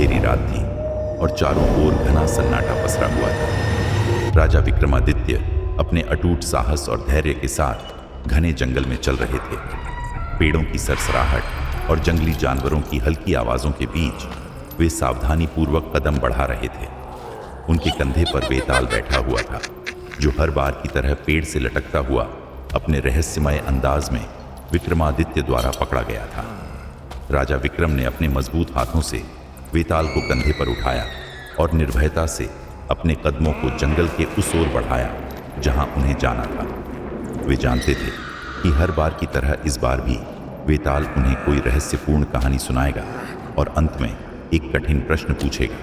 अंधेरी रात थी और चारों ओर घना सन्नाटा पसरा हुआ था। राजा विक्रमादित्य अपने अटूट साहस और धैर्य के साथ घने जंगल में चल रहे थे। पेड़ों की सरसराहट और जंगली जानवरों की हल्की आवाजों के बीच वे सावधानी पूर्वक कदम बढ़ा रहे थे। उनके कंधे पर बेताल बैठा हुआ था, जो हर बार की तरह पेड़ से लटकता हुआ अपने रहस्यमय अंदाज में विक्रमादित्य द्वारा पकड़ा गया था। राजा विक्रम ने अपने मजबूत हाथों से वेताल को कंधे पर उठाया और निर्भयता से अपने कदमों को जंगल के उस ओर बढ़ाया जहां उन्हें जाना था। वे जानते थे कि हर बार की तरह इस बार भी वेताल उन्हें कोई रहस्यपूर्ण कहानी सुनाएगा और अंत में एक कठिन प्रश्न पूछेगा,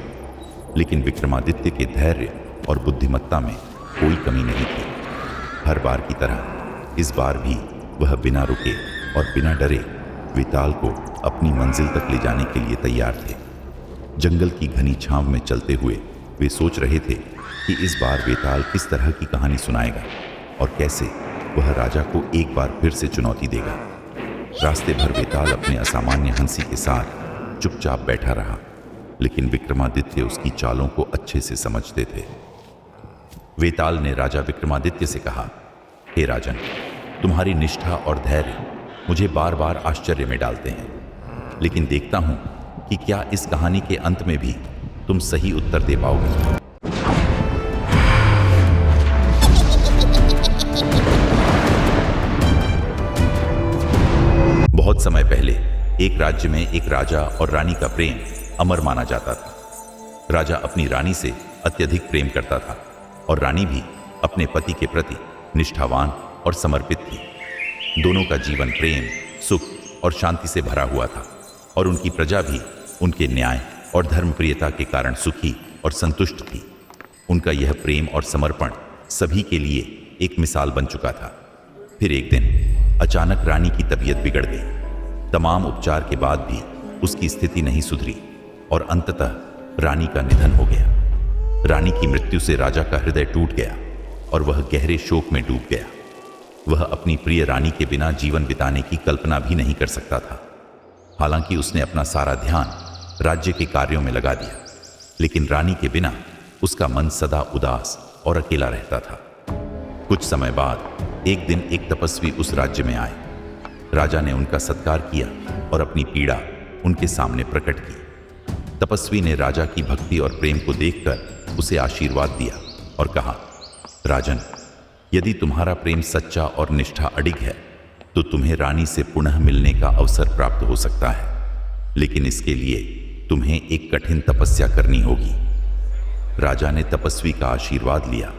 लेकिन विक्रमादित्य के धैर्य और बुद्धिमत्ता में कोई कमी नहीं थी। हर बार की तरह इस बार भी वह बिना रुके और बिना डरे वेताल को अपनी मंजिल तक ले जाने के लिए तैयार थे। जंगल की घनी छांव में चलते हुए वे सोच रहे थे कि इस बार वेताल किस तरह की कहानी सुनाएगा और कैसे वह राजा को एक बार फिर से चुनौती देगा। रास्ते भर वेताल अपने असामान्य हंसी के साथ चुपचाप बैठा रहा, लेकिन विक्रमादित्य उसकी चालों को अच्छे से समझते थे। वेताल ने राजा विक्रमादित्य से कहा, हे राजन, तुम्हारी निष्ठा और धैर्य मुझे बार बार आश्चर्य में डालते हैं, लेकिन देखता हूं कि क्या इस कहानी के अंत में भी तुम सही उत्तर दे पाओगे। बहुत समय पहले एक राज्य में एक राजा और रानी का प्रेम अमर माना जाता था। राजा अपनी रानी से अत्यधिक प्रेम करता था और रानी भी अपने पति के प्रति निष्ठावान और समर्पित थी। दोनों का जीवन प्रेम, सुख और शांति से भरा हुआ था और उनकी प्रजा भी उनके न्याय और धर्मप्रियता के कारण सुखी और संतुष्ट थी। उनका यह प्रेम और समर्पण सभी के लिए एक मिसाल बन चुका था। फिर एक दिन अचानक रानी की तबीयत बिगड़ गई। तमाम उपचार के बाद भी उसकी स्थिति नहीं सुधरी और अंततः रानी का निधन हो गया। रानी की मृत्यु से राजा का हृदय टूट गया और वह गहरे शोक में डूब गया। वह अपनी प्रिय रानी के बिना जीवन बिताने की कल्पना भी नहीं कर सकता था। हालांकि उसने अपना सारा ध्यान राज्य के कार्यों में लगा दिया, लेकिन रानी के बिना उसका मन सदा उदास और अकेला रहता था। कुछ समय बाद एक दिन एक तपस्वी उस राज्य में आए। राजा ने उनका सत्कार किया और अपनी पीड़ा उनके सामने प्रकट की। तपस्वी ने राजा की भक्ति और प्रेम को देखकर उसे आशीर्वाद दिया और कहा, राजन, यदि तुम्हारा प्रेम सच्चा और निष्ठा अडिग है तो तुम्हें रानी से पुनः मिलने का अवसर प्राप्त हो सकता है, लेकिन इसके लिए तुम्हें एक कठिन तपस्या करनी होगी। राजा ने तपस्वी का आशीर्वाद लिया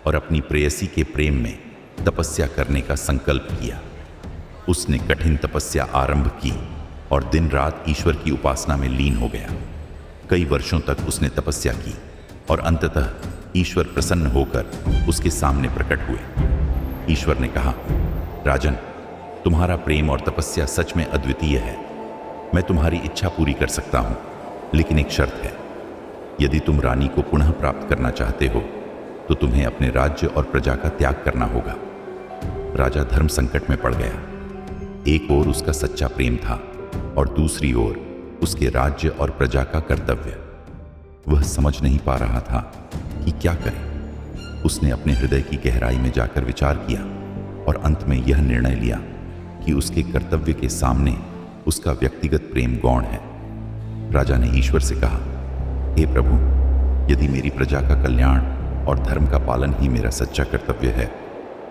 और अपनी प्रेयसी के प्रेम में तपस्या करने का संकल्प किया। उसने कठिन तपस्या आरंभ की और दिन रात ईश्वर की उपासना में लीन हो गया। कई वर्षों तक उसने तपस्या की और अंततः ईश्वर प्रसन्न होकर उसके सामने प्रकट हुए। ईश्वर ने कहा, राजन, तुम्हारा प्रेम और तपस्या सच में अद्वितीय है। मैं तुम्हारी इच्छा पूरी कर सकता हूं, लेकिन एक शर्त है। यदि तुम रानी को पुनः प्राप्त करना चाहते हो तो तुम्हें अपने राज्य और प्रजा का त्याग करना होगा। राजा धर्म संकट में पड़ गया। एक ओर उसका सच्चा प्रेम था और दूसरी ओर उसके राज्य और प्रजा का कर्तव्य। वह समझ नहीं पा रहा था कि क्या करे। उसने अपने हृदय की गहराई में जाकर विचार किया और अंत में यह निर्णय लिया कि उसके कर्तव्य के सामने उसका व्यक्तिगत प्रेम गौण है। राजा ने ईश्वर से कहा, हे प्रभु, यदि मेरी प्रजा का कल्याण और धर्म का पालन ही मेरा सच्चा कर्तव्य है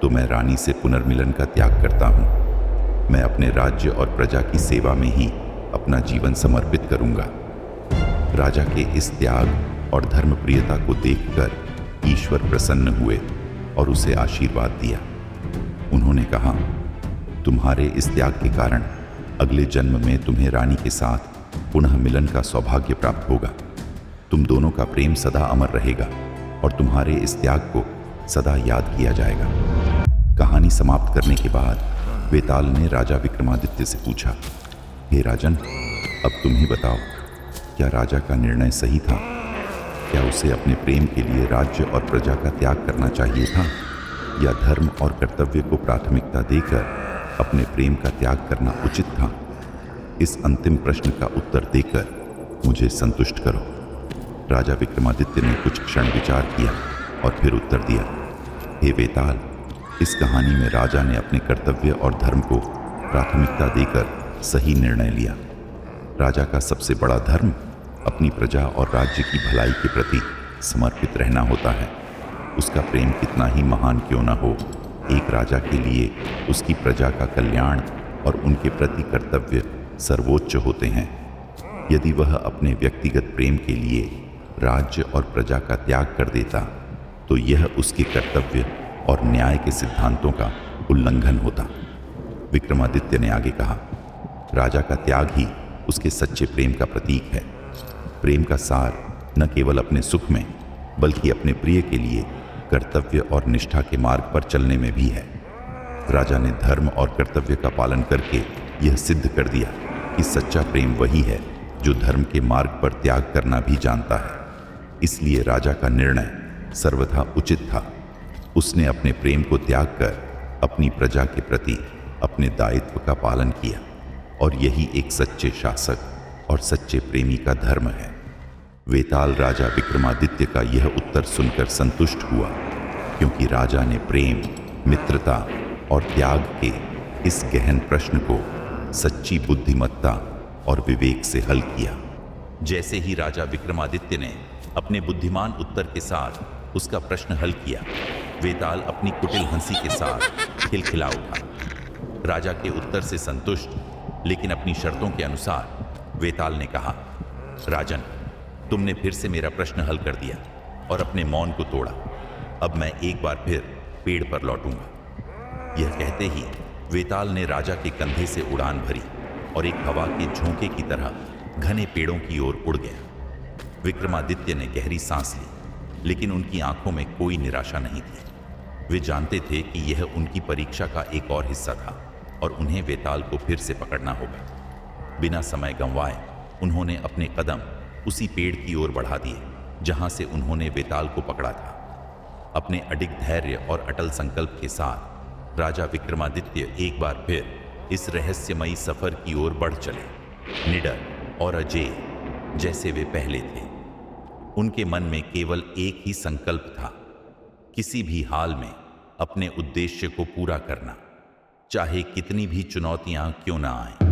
तो मैं रानी से पुनर्मिलन का त्याग करता हूं। मैं अपने राज्य और प्रजा की सेवा में ही अपना जीवन समर्पित करूंगा। राजा के इस त्याग और धर्मप्रियता को देखकर ईश्वर प्रसन्न हुए और उसे आशीर्वाद दिया। उन्होंने कहा, तुम्हारे इस त्याग के कारण अगले जन्म में तुम्हें रानी के साथ पुनः मिलन का सौभाग्य प्राप्त होगा। तुम दोनों का प्रेम सदा अमर रहेगा और तुम्हारे इस त्याग को सदा याद किया जाएगा। कहानी समाप्त करने के बाद वेताल ने राजा विक्रमादित्य से पूछा, हे राजन, अब तुम ही बताओ, क्या राजा का निर्णय सही था? क्या उसे अपने प्रेम के लिए राज्य और प्रजा का त्याग करना चाहिए था या धर्म और कर्तव्य को प्राथमिकता देकर अपने प्रेम का त्याग करना उचित था? इस अंतिम प्रश्न का उत्तर देकर मुझे संतुष्ट करो। राजा विक्रमादित्य ने कुछ क्षण विचार किया और फिर उत्तर दिया, हे वेताल, इस कहानी में राजा ने अपने कर्तव्य और धर्म को प्राथमिकता देकर सही निर्णय लिया। राजा का सबसे बड़ा धर्म अपनी प्रजा और राज्य की भलाई के प्रति समर्पित रहना होता है। उसका प्रेम कितना ही महान क्यों न हो, एक राजा के लिए उसकी प्रजा का कल्याण और उनके प्रति कर्तव्य सर्वोच्च होते हैं। यदि वह अपने व्यक्तिगत प्रेम के लिए राज्य और प्रजा का त्याग कर देता तो यह उसके कर्तव्य और न्याय के सिद्धांतों का उल्लंघन होता। विक्रमादित्य ने आगे कहा, राजा का त्याग ही उसके सच्चे प्रेम का प्रतीक है। प्रेम का सार न केवल अपने सुख में बल्कि अपने प्रिय के लिए कर्तव्य और निष्ठा के मार्ग पर चलने में भी है। राजा ने धर्म और कर्तव्य का पालन करके यह सिद्ध कर दिया कि सच्चा प्रेम वही है जो धर्म के मार्ग पर त्याग करना भी जानता है। इसलिए राजा का निर्णय सर्वथा उचित था। उसने अपने प्रेम को त्याग कर अपनी प्रजा के प्रति अपने दायित्व का पालन किया और यही एक सच्चे शासक और सच्चे प्रेमी का धर्म है। वेताल राजा विक्रमादित्य का यह उत्तर सुनकर संतुष्ट हुआ, क्योंकि राजा ने प्रेम, मित्रता और त्याग के इस गहन प्रश्न को सच्ची बुद्धिमत्ता और विवेक से हल किया। जैसे ही राजा विक्रमादित्य ने अपने बुद्धिमान उत्तर के साथ उसका प्रश्न हल किया, वेताल अपनी कुटिल हंसी के साथ खिलखिला उठा। राजा के उत्तर से संतुष्ट लेकिन अपनी शर्तों के अनुसार वेताल ने कहा, राजन, तुमने फिर से मेरा प्रश्न हल कर दिया और अपने मौन को तोड़ा। अब मैं एक बार फिर पेड़ पर लौटूंगा। यह कहते ही वेताल ने राजा के कंधे से उड़ान भरी और एक हवा के झोंके की तरह घने पेड़ों की ओर उड़ गया। विक्रमादित्य ने गहरी सांस ली, लेकिन उनकी आंखों में कोई निराशा नहीं थी। वे जानते थे कि यह उनकी परीक्षा का एक और हिस्सा था और उन्हें वेताल को फिर से पकड़ना होगा। बिना समय गंवाए उन्होंने अपने कदम उसी पेड़ की ओर बढ़ा दिए जहां से उन्होंने वेताल को पकड़ा था। अपने अडिग धैर्य और अटल संकल्प के साथ राजा विक्रमादित्य एक बार फिर इस रहस्यमयी सफर की ओर बढ़ चले, निडर और अजेय जैसे वे पहले थे। उनके मन में केवल एक ही संकल्प था, किसी भी हाल में अपने उद्देश्य को पूरा करना, चाहे कितनी भी चुनौतियां क्यों ना आएं।